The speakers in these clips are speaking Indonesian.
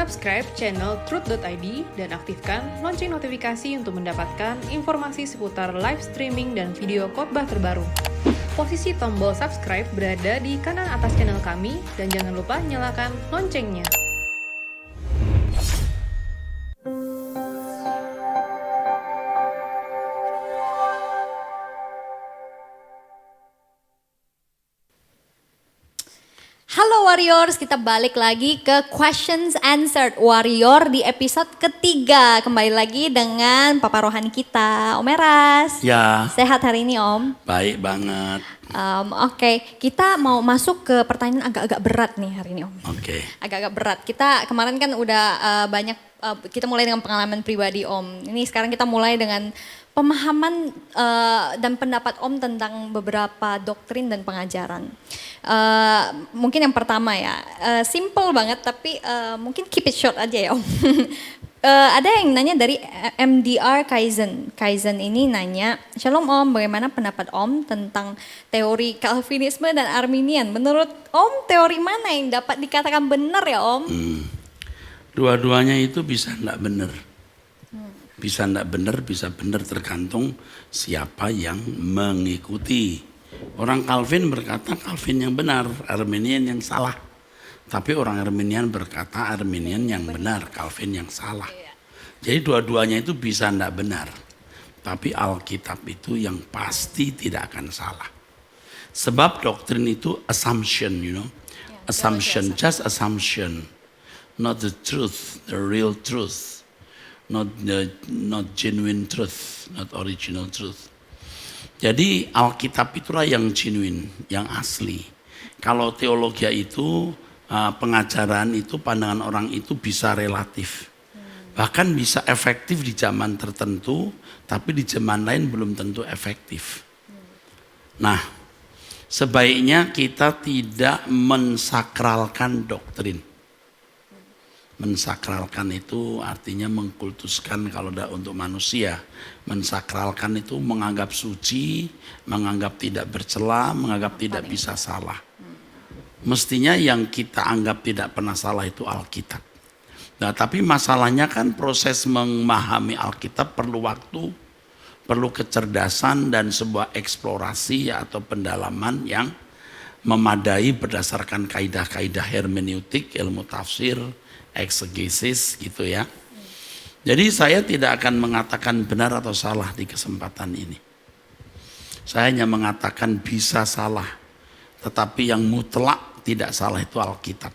Subscribe channel Truth.id dan aktifkan lonceng notifikasi untuk mendapatkan informasi seputar live streaming dan video khotbah terbaru. Posisi tombol subscribe berada di kanan atas channel kami dan jangan lupa nyalakan loncengnya. Halo Warriors, kita balik lagi ke Questions Answered Warrior di episode ketiga. Kembali lagi dengan Papa Rohani kita, Om Eras. Ya. Sehat hari ini Om? Baik banget. Oke, kita mau masuk ke pertanyaan agak-agak berat nih hari ini Om. Oke. Agak-agak berat. Kita kemarin kan udah banyak, kita mulai dengan pengalaman pribadi Om. Ini sekarang kita mulai dengan pemahaman dan pendapat Om tentang beberapa doktrin dan pengajaran. Mungkin yang pertama ya, simple banget tapi mungkin keep it short aja ya Om. Ada yang nanya dari MDR Kaizen. Kaizen ini nanya, Shalom Om, bagaimana pendapat Om tentang teori Calvinisme dan Arminian? Menurut Om, teori mana yang dapat dikatakan benar ya Om? Dua-duanya itu bisa enggak benar. Bisa enggak benar, bisa benar tergantung siapa yang mengikuti. Orang Calvin berkata Calvin yang benar, Arminian yang salah. Tapi orang Arminian berkata Arminian yang benar, Calvin yang salah. Jadi dua-duanya itu bisa enggak benar. Tapi Alkitab itu yang pasti tidak akan salah. Sebab doktrin itu assumption, assumption, just assumption. Not the truth, the real truth. Not genuine truth, not original truth. Jadi Alkitab itulah yang genuine, yang asli. Kalau teologi itu, pengajaran itu, pandangan orang itu bisa relatif. Bahkan bisa efektif di zaman tertentu, tapi di zaman lain belum tentu efektif. Nah, sebaiknya kita tidak mensakralkan doktrin. Mensakralkan itu artinya mengkultuskan kalau untuk manusia. Mensakralkan itu menganggap suci, menganggap tidak bercela, menganggap tidak bisa salah. Mestinya yang kita anggap tidak pernah salah itu Alkitab. Nah, tapi masalahnya kan proses memahami Alkitab perlu waktu, perlu kecerdasan dan sebuah eksplorasi atau pendalaman yang memadai berdasarkan kaidah-kaidah hermeneutik, ilmu tafsir, eksegesis gitu ya. Jadi saya tidak akan mengatakan benar atau salah di kesempatan ini. Saya hanya mengatakan bisa salah. Tetapi yang mutlak tidak salah itu Alkitab.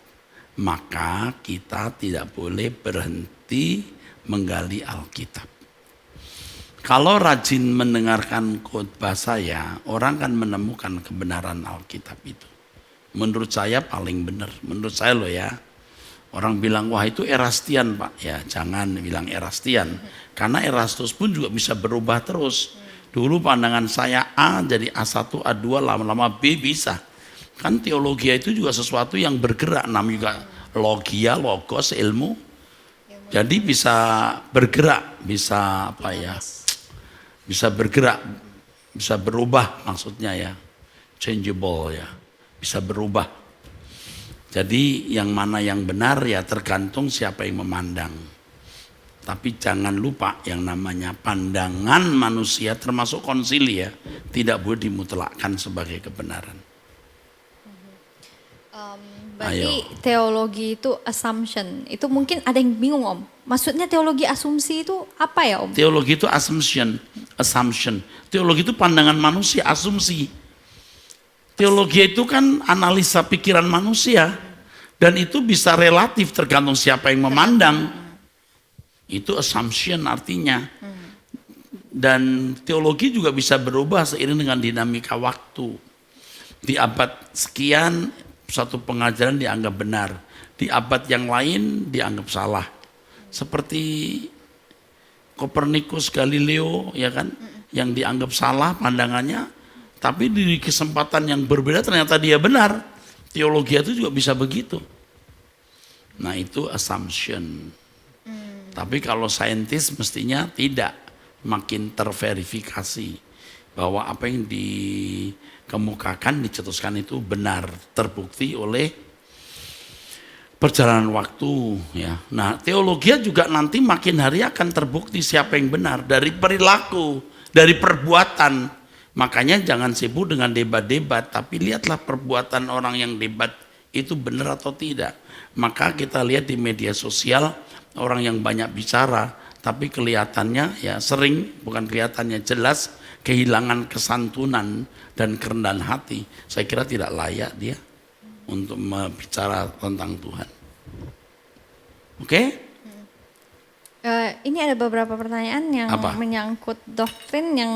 Maka kita tidak boleh berhenti menggali Alkitab. Kalau rajin mendengarkan khotbah saya, orang kan menemukan kebenaran Alkitab itu. Menurut saya paling benar. Menurut saya loh ya. Orang bilang, wah itu Erastian Pak. Ya jangan bilang Erastian. Karena Erastus pun juga bisa berubah terus. Dulu pandangan saya A jadi A1, A2, lama-lama B bisa. Kan teologi itu juga sesuatu yang bergerak. Namanya juga logia, logos, ilmu. Jadi bisa bergerak, bisa apa ya. Bisa bergerak, bisa berubah maksudnya ya. Changeable ya, bisa berubah. Jadi yang mana yang benar ya tergantung siapa yang memandang. Tapi jangan lupa yang namanya pandangan manusia termasuk konsili ya. Tidak boleh dimutlakkan sebagai kebenaran. Berarti teologi itu assumption. Itu mungkin ada yang bingung Om. Maksudnya teologi asumsi itu apa ya Om? Teologi itu assumption. Teologi itu pandangan manusia, asumsi. Teologi itu kan analisa pikiran manusia dan itu bisa relatif tergantung siapa yang memandang. Itu assumption artinya. Dan teologi juga bisa berubah seiring dengan dinamika waktu. Di abad sekian satu pengajaran dianggap benar, di abad yang lain dianggap salah. Seperti Kopernikus, Galileo ya kan, yang dianggap salah pandangannya. Tapi di kesempatan yang berbeda ternyata dia benar. Teologi itu juga bisa begitu. Nah itu assumption. Tapi kalau saintis mestinya tidak. Makin terverifikasi. Bahwa apa yang dikemukakan, dicetuskan itu benar. Terbukti oleh perjalanan waktu ya. Nah, teologi juga nanti makin hari akan terbukti siapa yang benar dari perilaku, dari perbuatan. Makanya jangan sibuk dengan debat-debat, tapi lihatlah perbuatan orang yang debat itu benar atau tidak. Maka kita lihat di media sosial orang yang banyak bicara, tapi kelihatannya ya sering, bukan kelihatannya, jelas kehilangan kesantunan dan kerendahan hati. Saya kira tidak layak dia untuk bicara tentang Tuhan. Oke? Ini ada beberapa pertanyaan yang menyangkut doktrin yang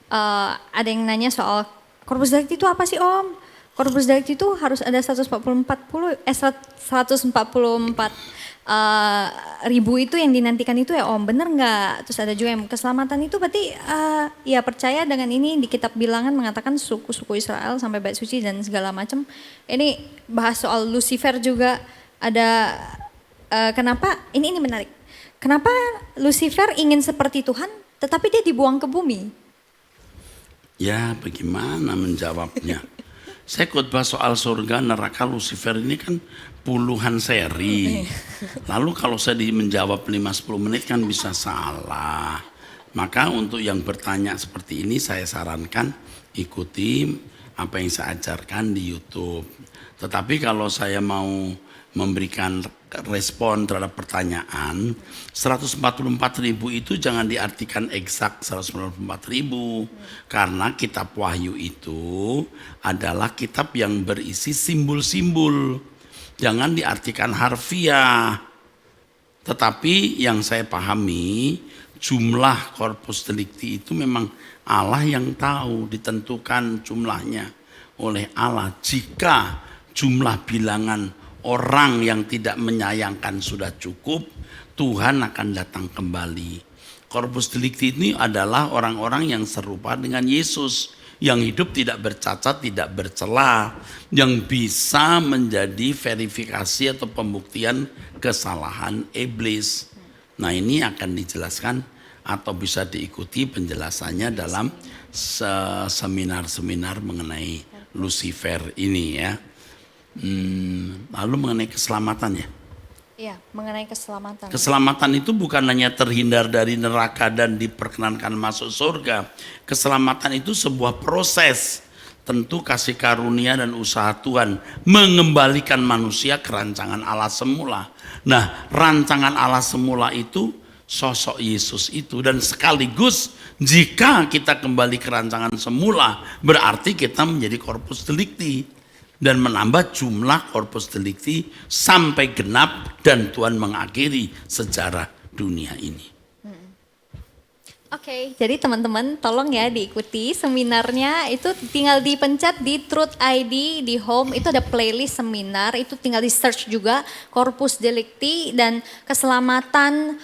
ada yang nanya soal Corpus Delicti itu apa sih Om? Corpus Delicti itu harus ada 144 ribu itu yang dinantikan itu ya Om, bener nggak? Terus ada juga yang keselamatan itu berarti ya percaya dengan ini di kitab Bilangan mengatakan suku-suku Israel sampai bait suci dan segala macam. Ini bahas soal Lucifer juga ada kenapa ini menarik. Kenapa Lucifer ingin seperti Tuhan tetapi dia dibuang ke bumi? Ya bagaimana menjawabnya? Saya khotbah soal surga neraka Lucifer ini kan puluhan seri. Lalu kalau saya menjawab 5-10 menit kan bisa salah. Maka untuk yang bertanya seperti ini saya sarankan ikuti apa yang saya ajarkan di YouTube. Tetapi kalau saya mau memberikan respon terhadap pertanyaan, 144.000 itu jangan diartikan eksak 144.000. Karena kitab Wahyu itu adalah kitab yang berisi simbol-simbol. Jangan diartikan harfiah. Tetapi yang saya pahami, jumlah Corpus Delicti itu memang Allah yang tahu, ditentukan jumlahnya oleh Allah. Jika jumlah bilangan orang yang tidak menyayangkan sudah cukup, Tuhan akan datang kembali. Corpus Delicti ini adalah orang-orang yang serupa dengan Yesus, yang hidup tidak bercacat, tidak bercela, yang bisa menjadi verifikasi atau pembuktian kesalahan iblis. Nah ini akan dijelaskan atau bisa diikuti penjelasannya dalam seminar-seminar mengenai Lucifer ini ya. Lalu mengenai keselamatan ya. Iya, mengenai keselamatan. Keselamatan itu bukan hanya terhindar dari neraka dan diperkenankan masuk surga. Keselamatan itu sebuah proses. Tentu kasih karunia dan usaha Tuhan mengembalikan manusia ke rancangan Allah semula. Nah, rancangan Allah semula itu sosok Yesus itu, dan sekaligus jika kita kembali ke rancangan semula berarti kita menjadi Corpus Delicti. Dan menambah jumlah Corpus Delicti sampai genap dan Tuhan mengakhiri sejarah dunia ini. Oke, jadi teman-teman tolong ya diikuti seminarnya, itu tinggal dipencet di Truth ID di home, itu ada playlist seminar, itu tinggal di search juga Corpus Delicti dan keselamatan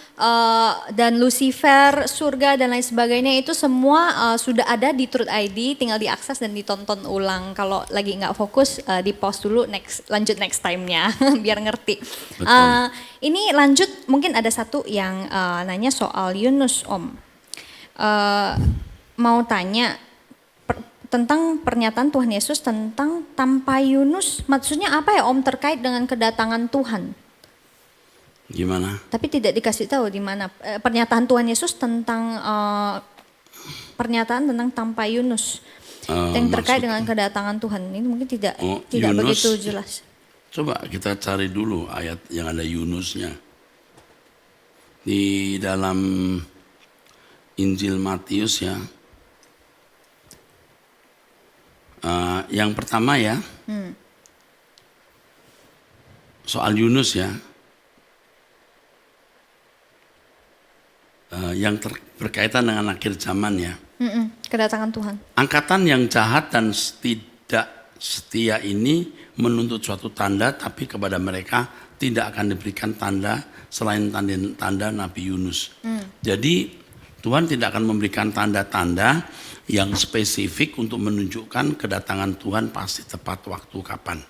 dan Lucifer, surga dan lain sebagainya, itu semua sudah ada di Truth ID, tinggal diakses dan ditonton ulang. Kalau lagi nggak fokus di pause dulu, lanjut next time-nya biar ngerti. Ini lanjut, mungkin ada satu yang nanya soal Yunus Om. Mau tanya tentang pernyataan Tuhan Yesus tentang tanpa Yunus, maksudnya apa ya Om terkait dengan kedatangan Tuhan? Gimana? Tapi tidak dikasih tahu di mana pernyataan Tuhan Yesus tentang pernyataan tentang tanpa Yunus yang terkait dengan kedatangan Tuhan. Ini mungkin tidak Yunus, begitu jelas. Coba kita cari dulu ayat yang ada Yunusnya di dalam Injil Matius ya. Yang pertama ya, soal Yunus ya, yang berkaitan dengan akhir zaman ya. Kedatangan Tuhan. Angkatan yang jahat dan tidak setia ini menuntut suatu tanda, tapi kepada mereka tidak akan diberikan tanda selain tanda Nabi Yunus. Jadi Tuhan tidak akan memberikan tanda-tanda yang spesifik untuk menunjukkan kedatangan Tuhan pasti tepat waktu kapan.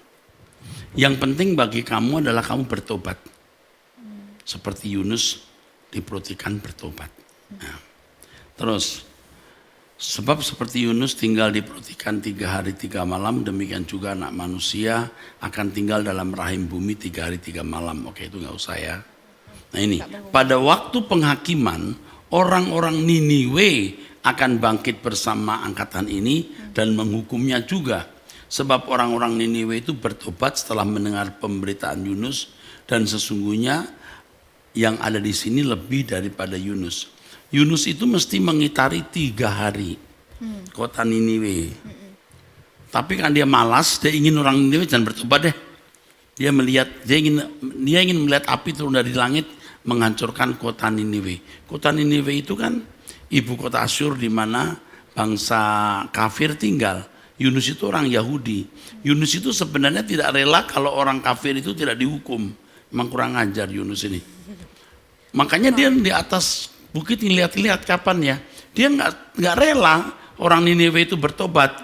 Yang penting bagi kamu adalah kamu bertobat. Seperti Yunus diperhatikan bertobat. Nah, terus Sebab seperti Yunus tinggal di perut ikan 3 hari 3 malam, demikian juga anak manusia akan tinggal dalam rahim bumi 3 hari 3 malam. Oke, itu nggak usah ya. Nah ini, pada waktu penghakiman, orang-orang Niniwe akan bangkit bersama angkatan ini dan menghukumnya juga. Sebab orang-orang Niniwe itu bertobat setelah mendengar pemberitaan Yunus, dan sesungguhnya yang ada di sini lebih daripada Yunus. Yunus itu mesti mengitari 3 hari kota Niniwe. Tapi kan dia malas, dia ingin orang Niniwe jangan bertobat deh. Dia ingin melihat api turun dari langit menghancurkan kota Niniwe. Kota Niniwe itu kan ibu kota Asyur di mana bangsa kafir tinggal. Yunus itu orang Yahudi. Yunus itu sebenarnya tidak rela kalau orang kafir itu tidak dihukum. Memang kurang ajar Yunus ini. Makanya dia di atas bukit lihat-lihat kapan ya. Dia nggak rela orang Niniwe itu bertobat.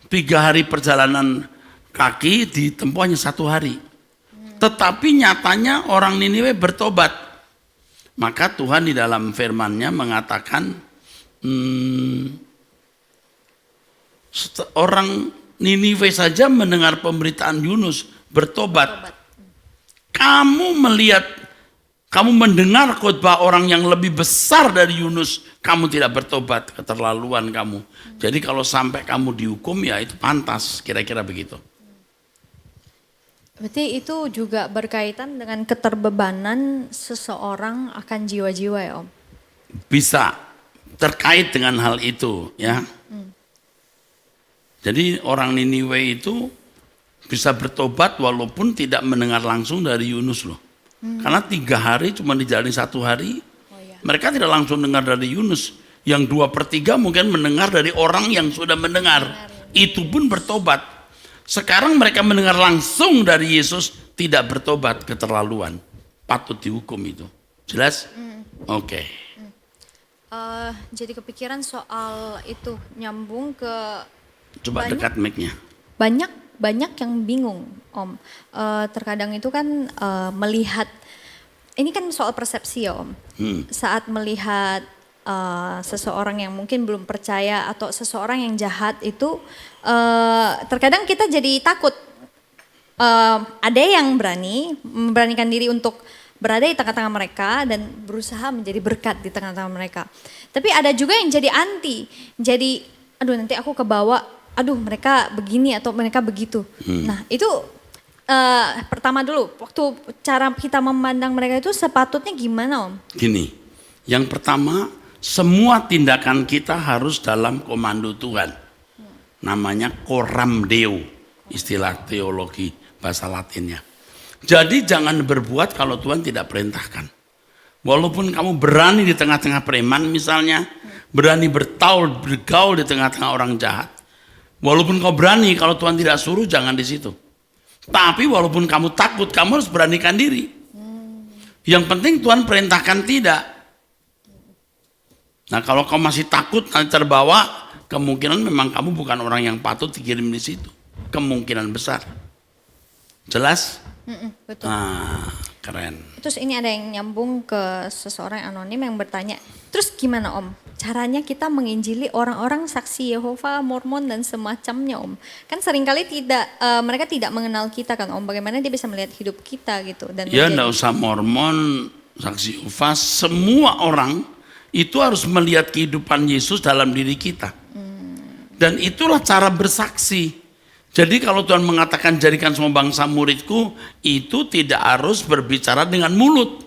3 hari perjalanan kaki ditempuh hanya 1 hari. Tetapi nyatanya orang Niniwe bertobat. Maka Tuhan di dalam firman-Nya mengatakan orang Niniwe saja mendengar pemberitaan Yunus bertobat. Kamu mendengar khotbah orang yang lebih besar dari Yunus, kamu tidak bertobat, keterlaluan kamu. Jadi kalau sampai kamu dihukum ya itu pantas, kira-kira begitu. Berarti itu juga berkaitan dengan keterbebanan seseorang akan jiwa-jiwa ya Om? Bisa, terkait dengan hal itu ya. Jadi orang Niniwe itu bisa bertobat walaupun tidak mendengar langsung dari Yunus loh. Karena 3 hari cuma dijalani 1 hari, mereka tidak langsung dengar dari Yunus. Yang 2/3 mungkin mendengar dari orang yang sudah mendengar. Itu pun bertobat. Sekarang mereka mendengar langsung dari Yesus, tidak bertobat, keterlaluan. Patut dihukum itu. Jelas? Oke. Jadi kepikiran soal itu, nyambung ke Coba dekat mic-nya. banyak yang bingung Om. Terkadang itu kan melihat, ini kan soal persepsi ya Om. Saat melihat seseorang yang mungkin belum percaya atau seseorang yang jahat itu, terkadang kita jadi takut. Ada yang memberanikan diri untuk berada di tengah-tengah mereka dan berusaha menjadi berkat di tengah-tengah mereka. Tapi ada juga yang jadi anti, jadi aduh nanti aku kebawa, aduh mereka begini atau mereka begitu. Nah itu pertama dulu, waktu cara kita memandang mereka itu sepatutnya gimana Om? Gini, yang pertama semua tindakan kita harus dalam komando Tuhan. Namanya coram Deo, istilah teologi bahasa Latinnya. Jadi jangan berbuat kalau Tuhan tidak perintahkan. Walaupun kamu berani di tengah-tengah preman misalnya, berani bergaul di tengah-tengah orang jahat. Walaupun kau berani, kalau Tuhan tidak suruh jangan di situ. Tapi walaupun kamu takut, kamu harus beranikan diri. Yang penting Tuhan perintahkan tidak. Nah kalau kau masih takut nanti terbawa, kemungkinan memang kamu bukan orang yang patut dikirim di situ. Kemungkinan besar. Jelas? Betul. Nah, keren. Terus ini ada yang nyambung ke seseorang anonim yang bertanya, terus gimana Om? Caranya kita menginjili orang-orang saksi Yehova, Mormon dan semacamnya Om. Kan seringkali mereka tidak mengenal kita kan Om. Bagaimana dia bisa melihat hidup kita gitu. Dan ya enggak usah Mormon, saksi Yehova, semua orang itu harus melihat kehidupan Yesus dalam diri kita. Dan itulah cara bersaksi. Jadi kalau Tuhan mengatakan jadikan semua bangsa muridku, itu tidak harus berbicara dengan mulut.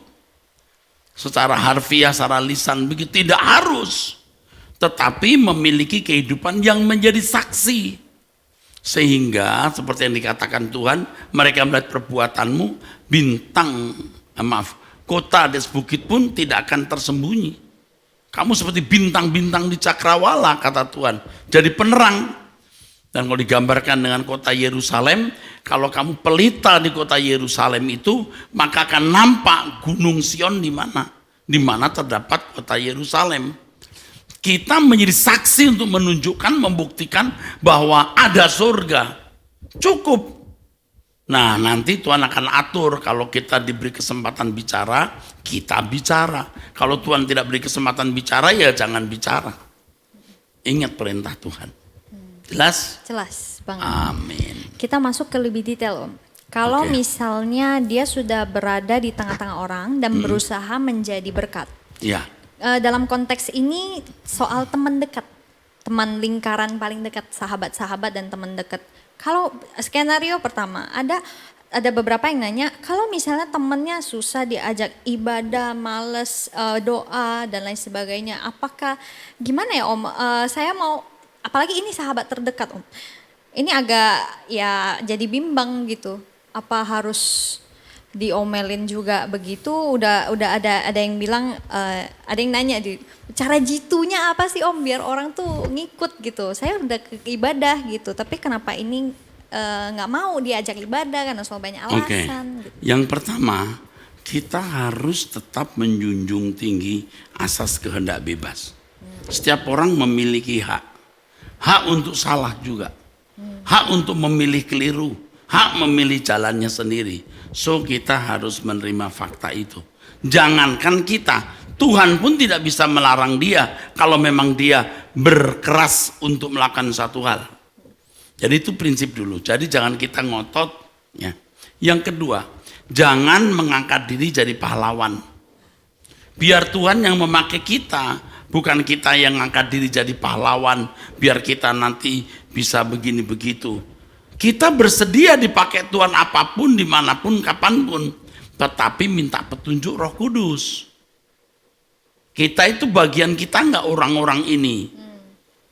Secara harfiah, secara lisan begitu, tidak harus. Tetapi memiliki kehidupan yang menjadi saksi. Sehingga seperti yang dikatakan Tuhan, mereka melihat perbuatanmu, kota di bukit pun tidak akan tersembunyi. Kamu seperti bintang-bintang di cakrawala kata Tuhan. Jadi penerang. Dan kalau digambarkan dengan kota Yerusalem, kalau kamu pelita di kota Yerusalem itu, maka akan nampak gunung Sion di mana? Di mana terdapat kota Yerusalem. Kita menjadi saksi untuk menunjukkan, membuktikan bahwa ada surga. Cukup. Nah, nanti Tuhan akan atur kalau kita diberi kesempatan bicara, kita bicara. Kalau Tuhan tidak beri kesempatan bicara, ya jangan bicara. Ingat perintah Tuhan. Jelas? Jelas banget. Amin. Kita masuk ke lebih detail Om. Kalau Oke. misalnya dia sudah berada di tengah-tengah orang dan berusaha menjadi berkat. Ya, Dalam konteks ini soal teman dekat. Teman lingkaran paling dekat, sahabat-sahabat dan teman dekat. Kalau skenario pertama, ada beberapa yang nanya, kalau misalnya temennya susah diajak ibadah, males doa dan lain sebagainya, apakah gimana ya Om? Saya mau, apalagi ini sahabat terdekat Om. Ini agak ya jadi bimbang gitu. Apa harus diomelin juga begitu? Udah ada yang bilang, ada yang nanya cara jitunya apa sih Om biar orang tuh ngikut gitu. Saya udah ke ibadah gitu, tapi kenapa ini nggak mau diajak ibadah karena selalu banyak oke. alasan. Gitu. Yang pertama, kita harus tetap menjunjung tinggi asas kehendak bebas. Setiap orang memiliki hak. Hak untuk salah juga. Hak untuk memilih keliru. Hak memilih jalannya sendiri. So kita harus menerima fakta itu. Jangankan kita, Tuhan pun tidak bisa melarang dia kalau memang dia berkeras untuk melakukan satu hal. Jadi itu prinsip dulu. Jadi jangan kita ngotot. Ya. Yang kedua, jangan mengangkat diri jadi pahlawan. Biar Tuhan yang memakai kita, bukan kita yang angkat diri jadi pahlawan. Biar kita nanti bisa begini begitu. Kita bersedia dipakai Tuhan apapun, dimanapun, kapanpun. Tetapi minta petunjuk Roh Kudus. Kita itu bagian kita nggak orang-orang ini.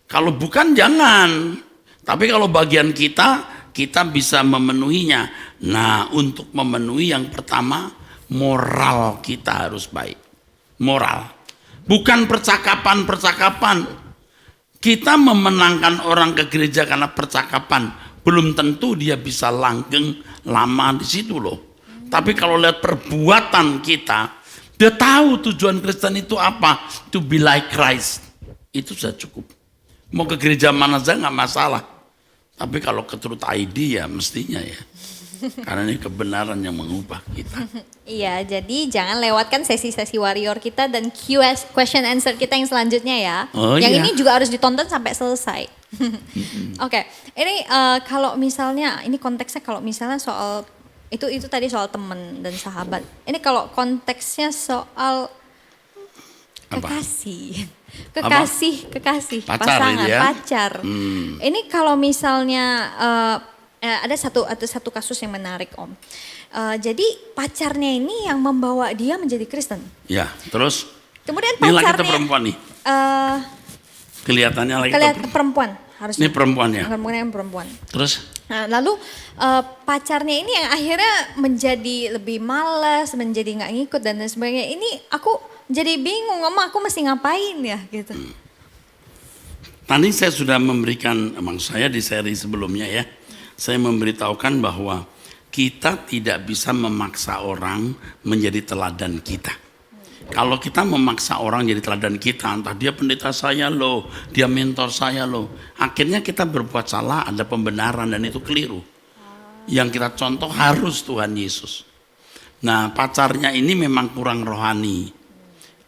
Kalau bukan jangan. Tapi kalau bagian kita, kita bisa memenuhinya. Nah, untuk memenuhi yang pertama, moral kita harus baik. Moral. Bukan percakapan-percakapan. Kita memenangkan orang ke gereja karena percakapan. Belum tentu dia bisa langgeng lama di situ loh. Tapi kalau lihat perbuatan kita, dia tahu tujuan Kristen itu apa. To be like Christ. Itu sudah cukup. Mau ke gereja mana saja nggak masalah. Tapi kalau ke Truth ID ya mestinya ya. Karena ini kebenaran yang mengubah kita. Iya, jadi jangan lewatkan sesi-sesi warrior kita dan question answer kita yang selanjutnya ya. Oh, yang iya. ini juga harus ditonton sampai selesai. Oke, ini kalau misalnya, ini konteksnya kalau misalnya soal, itu tadi soal teman dan sahabat. Ini kalau konteksnya soal Apa? kekasih. Apa? Kekasih, Pacar pasangan, ini ya? pacar. Ini kalau misalnya ada satu kasus yang menarik Om. Jadi pacarnya ini yang membawa dia menjadi Kristen. Ya, terus Kemudian ini lagi pacarnya kita perempuan nih. Kelihatannya lagi kita perempuan harusnya. Ini perempuan ya. Perempuan. Terus Nah, lalu pacarnya ini yang akhirnya menjadi lebih malas, menjadi nggak ngikut dan lain sebagainya. Ini aku jadi bingung, Mama, aku mesti ngapain ya gitu. tadi saya sudah memberikan, maksud saya di seri sebelumnya ya, saya memberitahukan bahwa kita tidak bisa memaksa orang menjadi teladan kita. Kalau kita memaksa orang jadi teladan kita, entah dia pendeta saya loh, dia mentor saya loh, akhirnya kita berbuat salah, ada pembenaran dan itu keliru. Yang kita contoh harus Tuhan Yesus. Nah, pacarnya ini memang kurang rohani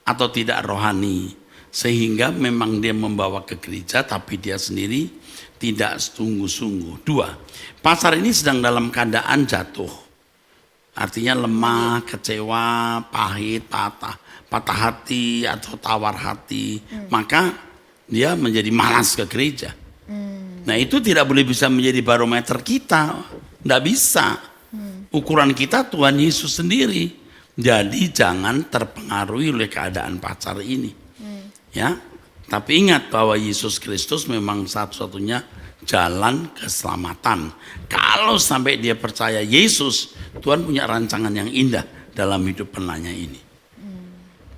atau tidak rohani, sehingga memang dia membawa ke gereja tapi dia sendiri tidak sungguh-sungguh. Dua, pacar ini sedang dalam keadaan jatuh. Artinya lemah, kecewa, pahit, patah hati atau tawar hati. Maka dia menjadi malas ke gereja. Nah itu tidak boleh bisa menjadi barometer kita. Tidak bisa. Ukuran kita Tuhan Yesus sendiri. Jadi jangan terpengaruhi oleh keadaan pacar ini. Ya, tapi ingat bahwa Yesus Kristus memang satu-satunya jalan keselamatan. Kalau sampai dia percaya Yesus, Tuhan punya rancangan yang indah dalam hidup penanya ini.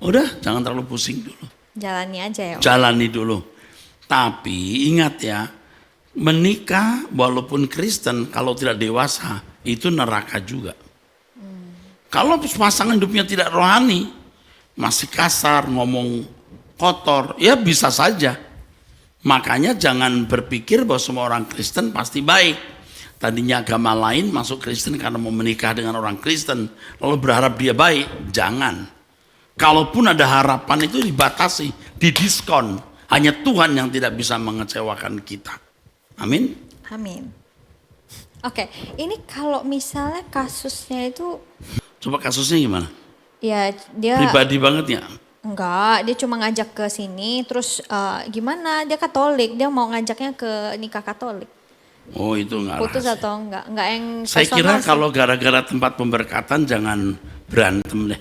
Udah, jangan terlalu pusing dulu. Jalani aja ya Om. Jalani dulu. Tapi ingat ya, menikah walaupun Kristen kalau tidak dewasa itu neraka juga. Kalau pasangan hidupnya tidak rohani, masih kasar, ngomong kotor, ya bisa saja. Makanya jangan berpikir bahwa semua orang Kristen pasti baik. Tadinya agama lain masuk Kristen karena mau menikah dengan orang Kristen, lalu berharap dia baik. Jangan. Kalaupun ada harapan itu dibatasi, didiskon. Hanya Tuhan yang tidak bisa mengecewakan kita. Amin. Amin. Oke, ini kalau misalnya kasusnya itu Coba kasusnya gimana? ya dia Pribadi banget ya? enggak, dia cuma ngajak ke sini terus gimana dia Katolik, dia mau ngajaknya ke nikah Katolik. Oh itu nggak Putus rahasia. atau enggak? Enggak yang Saya personal kira sih. kalau gara-gara tempat pemberkatan jangan berantem deh.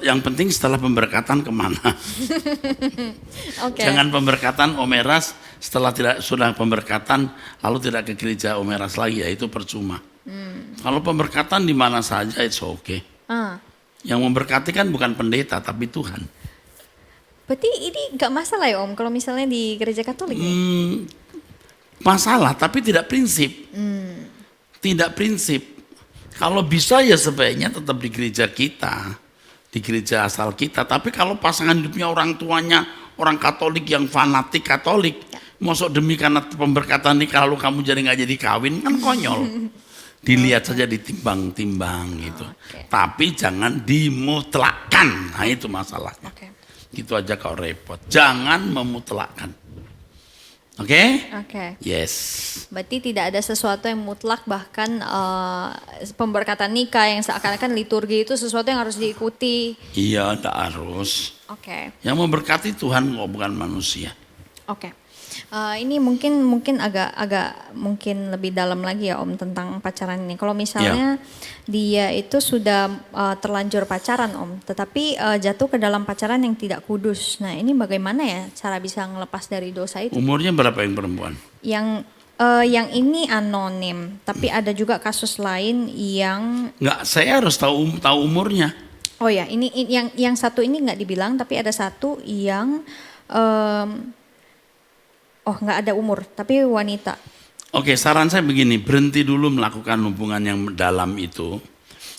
Yang penting setelah pemberkatan kemana? Oke. Jangan pemberkatan Omeras sudah pemberkatan lalu tidak ke gereja Omeras lagi, ya itu percuma. Kalau pemberkatan di mana saja it's okay. Ah. Yang memberkati kan bukan pendeta tapi Tuhan. Berarti ini enggak masalah ya Om kalau misalnya di gereja Katolik nih? Masalah tapi tidak prinsip. Tidak prinsip. Kalau bisa ya sebaiknya tetap di gereja kita, di gereja asal kita. Tapi kalau pasangan hidupnya orang tuanya orang Katolik yang fanatik Katolik, masuk demi karena pemberkatan nikah lalu kamu jadi nggak jadi kawin kan konyol. Dilihat saja ditimbang-timbang gitu. Oke. Tapi jangan dimutlakkan. Nah itu masalahnya. Oke. Gitu aja kau repot. Jangan memutlakkan. Oke? Oke. Yes. Berarti tidak ada sesuatu yang mutlak bahkan pemberkatan nikah yang seakan-akan liturgi itu sesuatu yang harus diikuti. Iya, tidak harus. Oke. Yang memberkati Tuhan kok bukan manusia. Oke. Ini mungkin agak mungkin lebih dalam lagi ya Om tentang pacaran ini. Kalau misalnya dia itu sudah terlanjur pacaran Om, tetapi jatuh ke dalam pacaran yang tidak kudus. Nah ini bagaimana ya cara bisa ngelepas dari dosa itu? Umurnya berapa yang perempuan? Yang ini anonim, tapi ada juga kasus lain yang Enggak, saya harus tahu umurnya. oh ya ini yang satu ini nggak dibilang, tapi ada satu yang oh nggak ada umur, tapi wanita. Oke, saran saya begini, berhenti dulu melakukan hubungan yang dalam itu.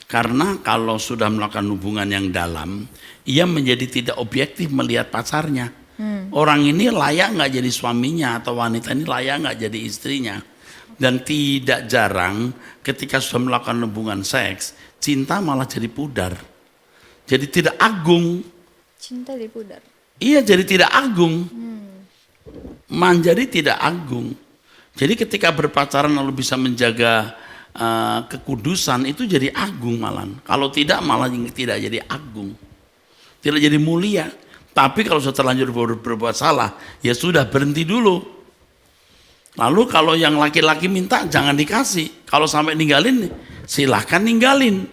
Karena kalau sudah melakukan hubungan yang dalam, ia menjadi tidak objektif melihat pacarnya. Orang ini layak nggak jadi suaminya atau wanita ini layak nggak jadi istrinya. Dan tidak jarang ketika sudah melakukan hubungan seks, cinta malah jadi pudar. Jadi tidak agung. Cinta di pudar. Iya, jadi tidak agung. Menjadi tidak agung. Jadi ketika berpacaran lalu bisa menjaga kekudusan itu jadi agung malah. Kalau tidak malah tidak jadi agung. Tidak jadi mulia. Tapi kalau sudah terlanjur berbuat salah, ya sudah berhenti dulu. Lalu kalau yang laki-laki minta jangan dikasih. Kalau sampai ninggalin silahkan ninggalin.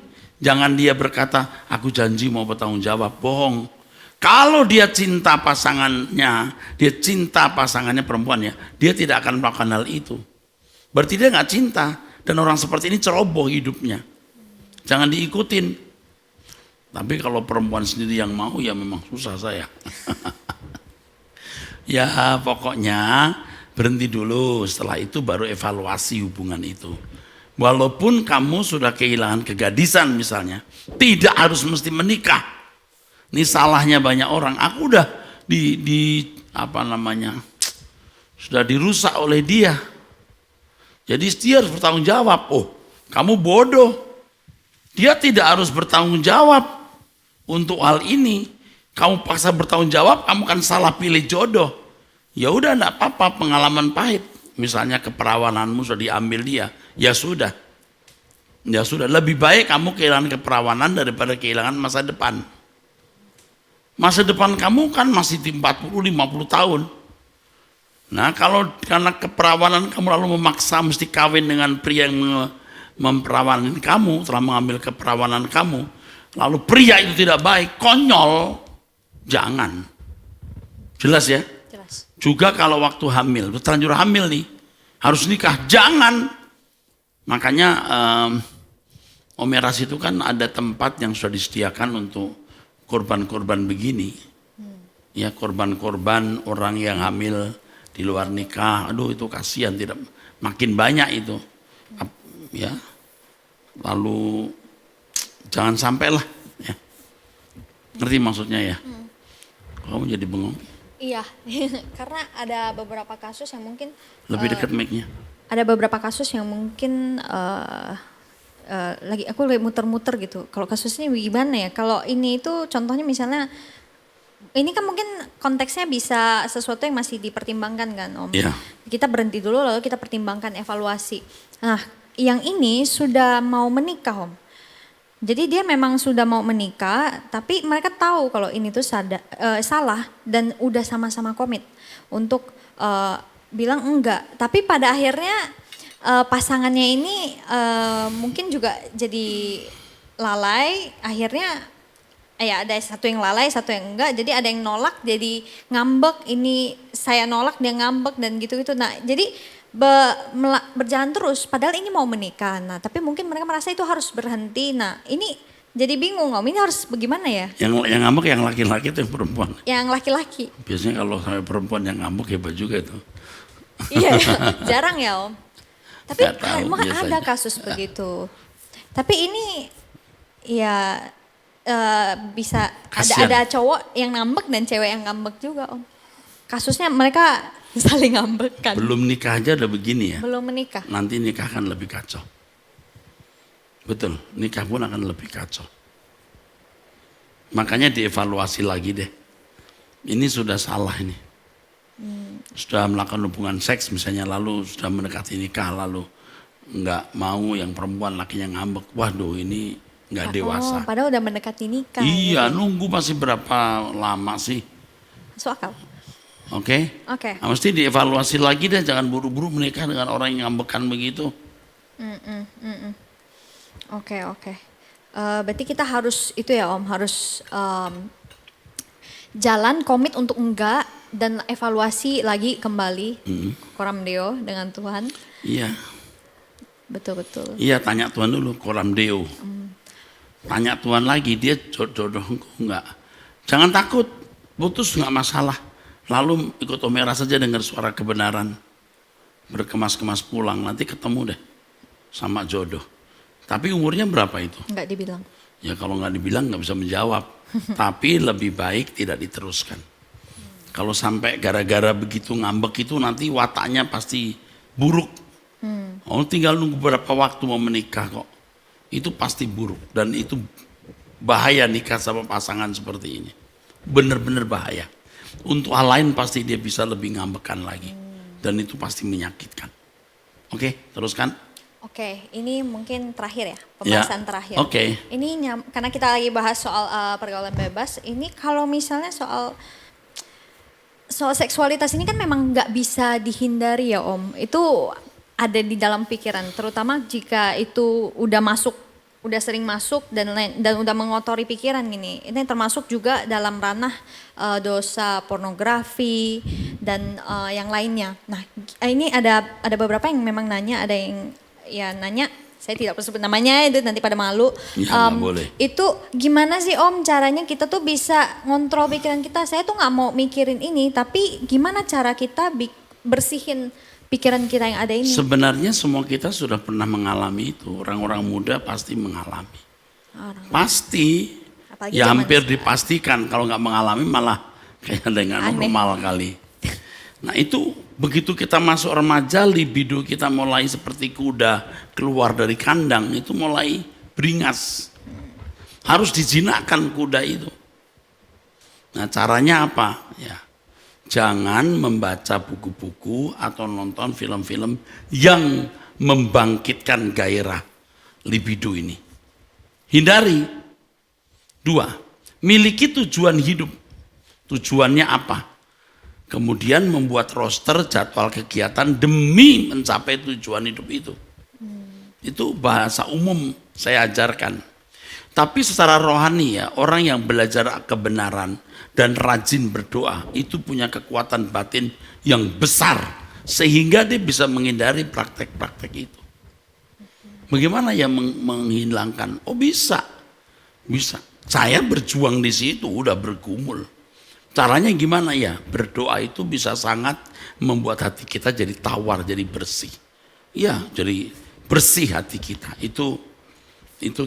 Jangan dia berkata aku janji mau bertanggung jawab, bohong. Kalau dia cinta pasangannya, perempuannya, dia tidak akan melakukan hal itu. Berarti dia nggak cinta. Dan orang seperti ini ceroboh hidupnya. Jangan diikutin. Tapi kalau perempuan sendiri yang mau, ya memang susah saya. Ya pokoknya berhenti dulu. Setelah itu baru evaluasi hubungan itu. Walaupun kamu sudah kehilangan kegadisan misalnya, tidak harus mesti menikah. Ini salahnya banyak orang. Aku udah sudah dirusak oleh dia. Jadi dia harus bertanggung jawab. Oh, kamu bodoh. Dia tidak harus bertanggung jawab untuk hal ini. Kamu paksa bertanggung jawab, kamu kan salah pilih jodoh. Ya udah, enggak apa-apa, pengalaman pahit. Misalnya keperawananmu sudah diambil dia. Ya sudah. Ya sudah, lebih baik kamu kehilangan keperawanan daripada kehilangan masa depan. Masa depan kamu kan masih di 40-50 tahun. Nah kalau karena keperawanan kamu lalu memaksa mesti kawin dengan pria yang memperawanin kamu, telah mengambil keperawanan kamu, lalu pria itu tidak baik, konyol, jangan. Jelas ya? Jelas. Juga kalau waktu hamil, terlanjur hamil nih, harus nikah, jangan. Makanya Omeras itu kan ada tempat yang sudah disediakan untuk korban-korban begini, ya korban-korban orang yang hamil di luar nikah, aduh itu kasihan, tidak makin banyak itu, ya. Lalu jangan sampai lah, ya. Ngerti maksudnya ya? Kamu jadi bengong. Iya, karena ada beberapa kasus yang mungkin Lebih dekat mic-nya. ada beberapa kasus yang mungkin aku lagi muter-muter gitu. Kalau kasus ini gimana ya? Kalau ini itu contohnya misalnya ini kan mungkin konteksnya bisa sesuatu yang masih dipertimbangkan kan Om. Iya. Kita berhenti dulu lalu kita pertimbangkan evaluasi. Nah yang ini sudah mau menikah Om. Jadi dia memang sudah mau menikah tapi mereka tahu kalau ini tuh salah dan udah sama-sama komit untuk bilang enggak. Tapi pada akhirnya pasangannya ini mungkin juga jadi lalai, akhirnya ya ada satu yang lalai, satu yang enggak, jadi ada yang nolak, jadi ngambek, ini saya nolak dia ngambek dan gitu-gitu. Nah jadi berjalan terus, padahal ini mau menikah. Nah tapi mungkin mereka merasa itu harus berhenti. Nah ini jadi bingung Om, ini harus bagaimana ya? Yang ngambek yang laki-laki atau yang perempuan? Yang laki-laki. Biasanya kalau sampai perempuan yang ngambek hebat juga itu. Iya, jarang ya Om. Tapi Nggak tahu, emang ada biasanya. kasus begitu. Tapi ini ya bisa Kasian. ada cowok yang ngambek dan cewek yang ngambek juga Om. Kasusnya mereka saling ngambek kan. Belum nikah aja udah begini ya. Belum menikah. Nanti nikah akan lebih kacau. Betul, nikah pun akan lebih kacau. Makanya dievaluasi lagi deh. Ini sudah salah ini. Sudah melakukan hubungan seks misalnya lalu sudah mendekati nikah lalu nggak mau yang perempuan lakinya ngambek. Waduh ini nggak dewasa. Oh, padahal udah mendekati nikah. Iya, Jadi nunggu masih berapa lama sih? masuk akal. Oke? Oke. Nah, mesti dievaluasi lagi deh, jangan buru-buru menikah dengan orang yang ngambekan begitu. Oke. Berarti kita harus itu ya Om, harus jalan komit untuk enggak dan evaluasi lagi kembali. Koram Deo dengan Tuhan. Iya, Betul. iya tanya Tuhan dulu, koram deo. Tanya Tuhan lagi, dia jodoh enggak. Jangan takut, putus enggak masalah. Lalu ikut Omera saja dengar suara kebenaran. Berkemas-kemas pulang, nanti ketemu deh sama jodoh. Tapi umurnya berapa itu? Enggak dibilang. Ya kalau nggak dibilang nggak bisa menjawab. Tapi lebih baik tidak diteruskan. Kalau sampai gara-gara begitu ngambek itu nanti wataknya pasti buruk. Oh tinggal nunggu berapa waktu mau menikah kok. Itu pasti buruk dan itu bahaya nikah sama pasangan seperti ini. Benar-benar bahaya. Untuk hal lain pasti dia bisa lebih ngambekan lagi. Dan itu pasti menyakitkan. Oke, teruskan. Oke, ini mungkin terakhir ya, pembahasan terakhir. Oke. Ini karena kita lagi bahas soal pergaulan bebas, ini kalau misalnya soal seksualitas ini kan memang nggak bisa dihindari ya Om. Itu ada di dalam pikiran, terutama jika itu udah sering masuk dan udah mengotori pikiran gini. Ini termasuk juga dalam ranah dosa pornografi dan yang lainnya. Nah, ini ada beberapa yang memang nanya, ada yang ya nanya, saya tidak perlu sebut namanya, itu nanti pada malu. Ya, nggak boleh. Itu gimana sih Om caranya kita tuh bisa ngontrol pikiran kita? Saya tuh nggak mau mikirin ini, tapi gimana cara kita bersihin pikiran kita yang ada ini? Sebenarnya semua kita sudah pernah mengalami itu. Orang-orang muda pasti mengalami. Pasti. Apalagi Ya zaman hampir sekarang. dipastikan. Kalau nggak mengalami malah kayak dengan Aneh. normal kali. Nah itu begitu kita masuk remaja, libido kita mulai seperti kuda keluar dari kandang. Itu mulai beringas. Harus dijinakkan kuda itu. Nah caranya apa? Ya. Jangan membaca buku-buku atau nonton film-film yang membangkitkan gairah libido ini. Hindari. 2. Miliki tujuan hidup. Tujuannya apa? Kemudian membuat roster jadwal kegiatan demi mencapai tujuan hidup itu. Itu bahasa umum saya ajarkan. Tapi secara rohani ya, orang yang belajar kebenaran dan rajin berdoa itu punya kekuatan batin yang besar sehingga dia bisa menghindari praktek-praktek itu. Bagaimana ya menghilangkan? Oh bisa. Saya berjuang di situ udah bergumul. Caranya gimana ya? Berdoa itu bisa sangat membuat hati kita jadi tawar, jadi bersih. Ya, jadi bersih hati kita. Itu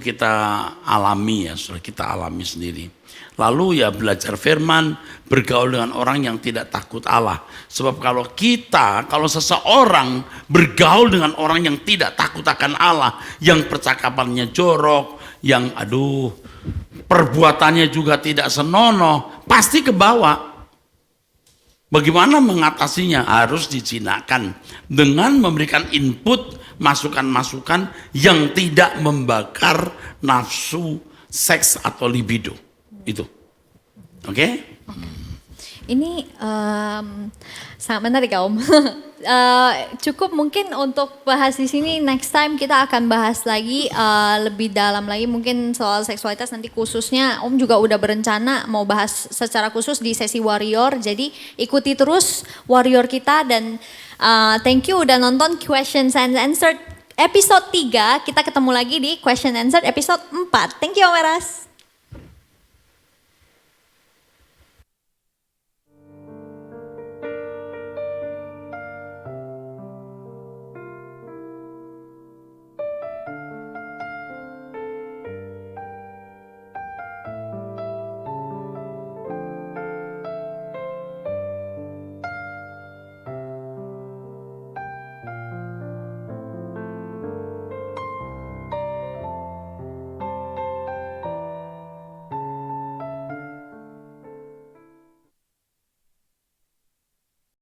kita alami ya, sudah kita alami sendiri. Lalu ya belajar firman, bergaul dengan orang yang tidak takut Allah. Sebab kalau seseorang bergaul dengan orang yang tidak takut akan Allah, yang percakapannya jorok, yang perbuatannya juga tidak senonoh, pasti ke bawah. Bagaimana mengatasinya? Harus dijinakkan dengan memberikan input, masukan-masukan yang tidak membakar nafsu seks atau libido. Itu. Oke? Ini sangat menarik Om. Cukup mungkin untuk bahas di sini, next time kita akan bahas lagi lebih dalam lagi mungkin soal seksualitas, nanti khususnya Om juga udah berencana mau bahas secara khusus di sesi Warrior, jadi ikuti terus Warrior kita dan thank you udah nonton Questions and Answer episode 3, kita ketemu lagi di Question and Answer episode 4. Thank you Om Eras.